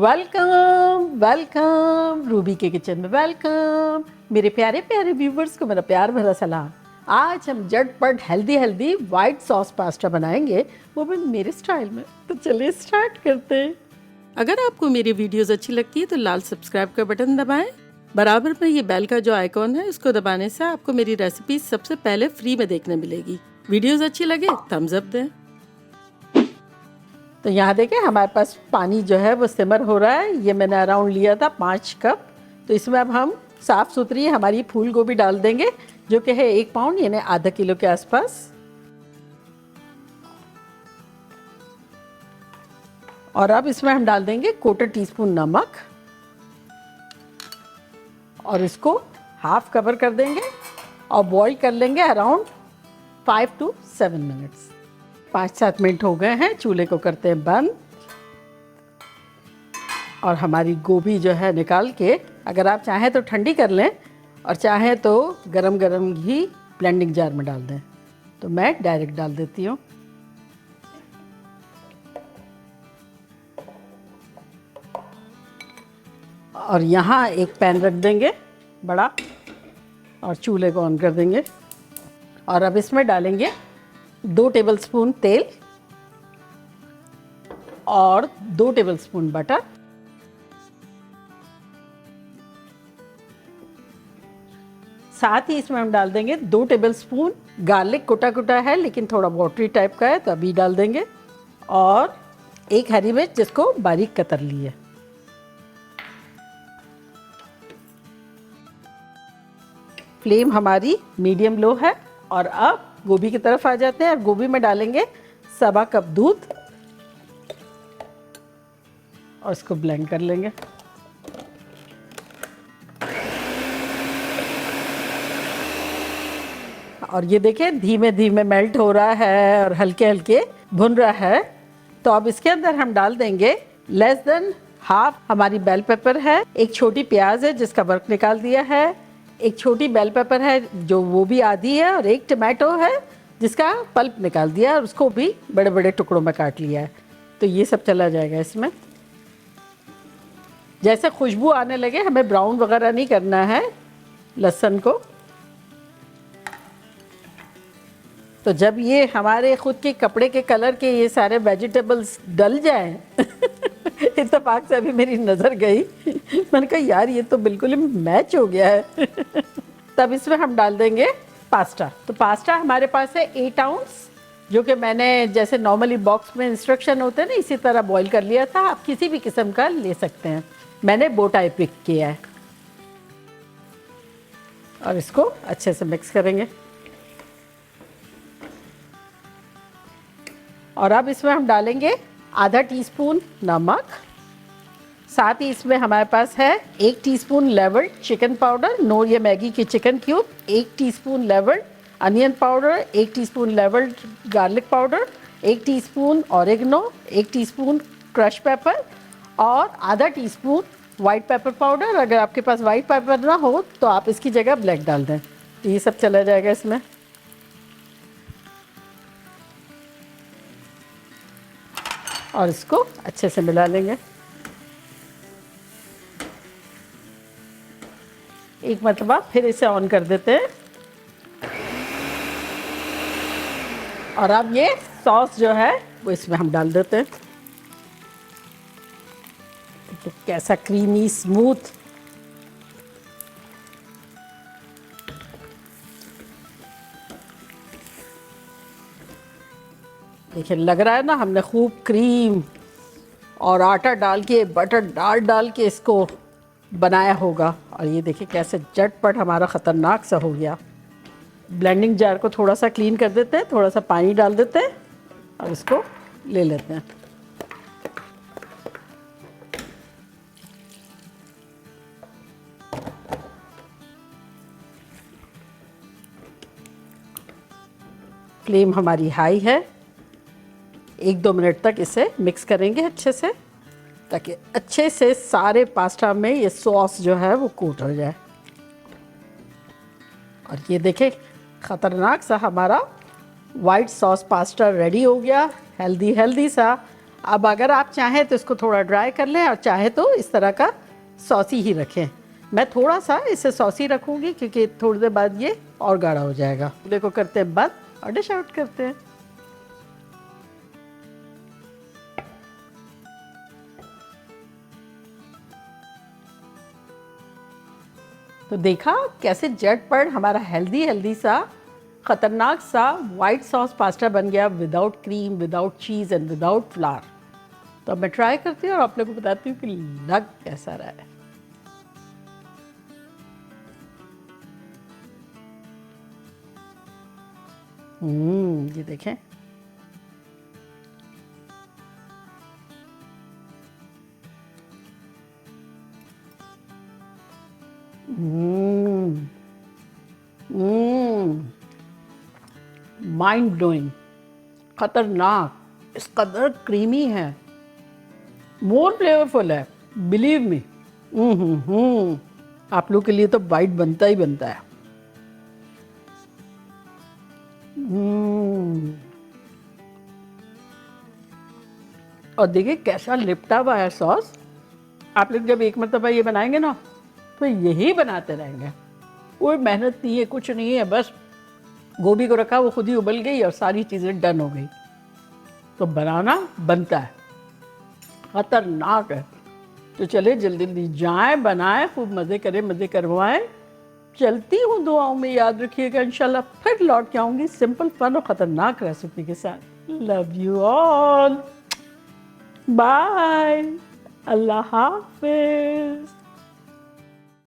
Welcome welcome Ruby के kitchen में welcome. मेरे प्यारे प्यारे व्यूवर्स को मेरा प्यार भरा सलाम। आज हम झटपट healthy healthy white sauce pasta बनाएंगे, वो भी मेरे स्टाइल में। तो चलिए स्टार्ट करते हैं। अगर आपको मेरी वीडियोस अच्छी लगती है तो लाल सब्सक्राइब का बटन दबाएं। बराबर में ये बेल का जो आइकॉन है इसको दबाने से आपको मेरी रेसिपी सबसे पहले फ्री में देखने मिलेगी। वीडियोस अच्छी लगे थम्स अप दें। तो यहाँ देखें हमारे पास पानी जो है वो सिमर हो रहा है। ये मैंने अराउंड लिया था 5 कप। तो इसमें अब हम साफ़ सुथरी हमारी फूल गोभी डाल देंगे, जो कि है 1 पाउंड यानी आधा किलो के आसपास। और अब इसमें हम डाल देंगे 1/4 टीस्पून नमक और इसको हाफ कवर कर देंगे और बॉईल कर लेंगे अराउंड 5 to 7 मिनट्स। 5-7 मिनट हो गए हैं, चूल्हे को करते हैं बंद। और हमारी गोभी जो है निकाल के, अगर आप चाहें तो ठंडी कर लें और चाहें तो गरम गरम घी ब्लेंडिंग जार में डाल दें। तो मैं डायरेक्ट डाल देती हूँ। और यहाँ एक पैन रख देंगे बड़ा और चूल्हे को ऑन कर देंगे। और अब इसमें डालेंगे 2 टेबलस्पून तेल और 2 टेबलस्पून बटर। साथ ही इसमें हम डाल देंगे 2 टेबलस्पून गार्लिक। कुटा कुटा है लेकिन थोड़ा वाटरी टाइप का है तो अभी डाल देंगे। और 1 हरी मिर्च जिसको बारीक कतर ली है। फ्लेम हमारी मीडियम लो है। और अब गोभी की तरफ आ जाते हैं। और गोभी में डालेंगे 1/2 कप दूध और इसको ब्लेंड कर लेंगे। और ये देखें धीमे धीमे मेल्ट हो रहा है और हल्के हल्के भुन रहा है। तो अब इसके अंदर हम डाल देंगे लेस देन हाफ हमारी बेल पेपर है, 1 छोटी प्याज है जिसका वर्क निकाल दिया है, 1 छोटी बेल पेपर है जो वो भी आधी है, और 1 टमाटो है जिसका पल्प निकाल दिया और उसको भी बड़े बड़े टुकड़ों में काट लिया है। तो ये सब चला जाएगा इसमें। जैसे खुशबू आने लगे, हमें ब्राउन वगैरह नहीं करना है लहसुन को। तो जब ये हमारे खुद के कपड़े के कलर के ये सारे वेजिटेबल्स डल जाएं इत्तेफाक से अभी मेरी नज़र गई, मैंने कहा यार ये तो बिल्कुल ही मैच हो गया है तब इसमें हम डाल देंगे पास्ता। तो पास्ता हमारे पास है 8 आउंस, जो कि मैंने जैसे नॉर्मली बॉक्स में इंस्ट्रक्शन होते हैं ना इसी तरह बॉईल कर लिया था। आप किसी भी किस्म का ले सकते हैं, मैंने बोटाई पिक किया है। और इसको अच्छे से मिक्स करेंगे। और अब इसमें हम डालेंगे आधा टीस्पून नमक। साथ ही इसमें हमारे पास है 1 टीस्पून लेवर्ड चिकन पाउडर, नोर या मैगी के chicken cube, 1 teaspoon levered onion powder, 1 teaspoon levered garlic powder, 1 teaspoon oregano, 1 teaspoon crush paper और आधा टीस्पून वाइट पेपर पाउडर। अगर आपके पास वाइट पेपर ना हो तो आप इसकी जगह ब्लैक डाल दें। तो ये सब चला जाएगा इसमें। और इसको अच्छे से मिला लेंगे। एक मरतबा फिर इसे ऑन कर देते हैं। और अब ये सॉस जो है वो इसमें हम डाल देते हैं। तो कैसा क्रीमी स्मूथ देखिए लग रहा है ना, हमने खूब क्रीम और आटा डाल के बटर डाल के इसको बनाया होगा। और ये देखिए कैसे झटपट हमारा ख़तरनाक सा हो गया। ब्लेंडिंग जार को थोड़ा सा क्लीन कर देते हैं, थोड़ा सा पानी डाल देते हैं और इसको ले लेते हैं। फ्लेम हमारी हाई है। 1-2 मिनट तक इसे मिक्स करेंगे अच्छे से, ताकि अच्छे से सारे पास्ता में ये सॉस जो है वो कोट हो जाए। और ये देखें ख़तरनाक सा हमारा वाइट सॉस पास्ता रेडी हो गया, हेल्दी हेल्दी सा। अब अगर आप चाहें तो इसको थोड़ा ड्राई कर लें और चाहे तो इस तरह का सॉसी ही रखें। मैं थोड़ा सा इसे सॉसी रखूँगी क्योंकि थोड़ी देर बाद ये और गाढ़ा हो जाएगा। चूल्हे को करते हैं बंद और डिश आउट करते हैं। तो देखा कैसे झटपट हमारा हेल्दी सा खतरनाक सा वाइट सॉस पास्ता बन गया, without cream, without cheese and without flower. तो अब मैं ट्राई करती हूँ और आप लोगों को बताती हूँ कि लग कैसा रहा है। ये देखें, माइंड ब्लोइंग, खतरनाक, इस कदर क्रीमी है, मोर फ्लेवरफुल है, बिलीव मी। आप लोग के लिए तो बाइट बनता ही बनता है। और देखिए कैसा लिपटा हुआ है सॉस। आप लोग जब एक मरतबा ये बनाएंगे ना तो यही बनाते रहेंगे। कोई मेहनत नहीं है, कुछ नहीं है, बस गोभी को रखा, वो खुद ही उबल गई और सारी चीज़ें डन हो गई। तो बनाना बनता है, खतरनाक है। तो चले जल्दी जल्दी जाएं, बनाएं, खूब मज़े करें, मज़े करवाएं। चलती हूँ, दुआओं में याद रखिएगा। इंशाल्लाह फिर लौट के आऊँगी सिंपल फन और ख़तरनाक रेसिपी के साथ। लव यू ऑल, बाय, अल्लाह हाफिज़।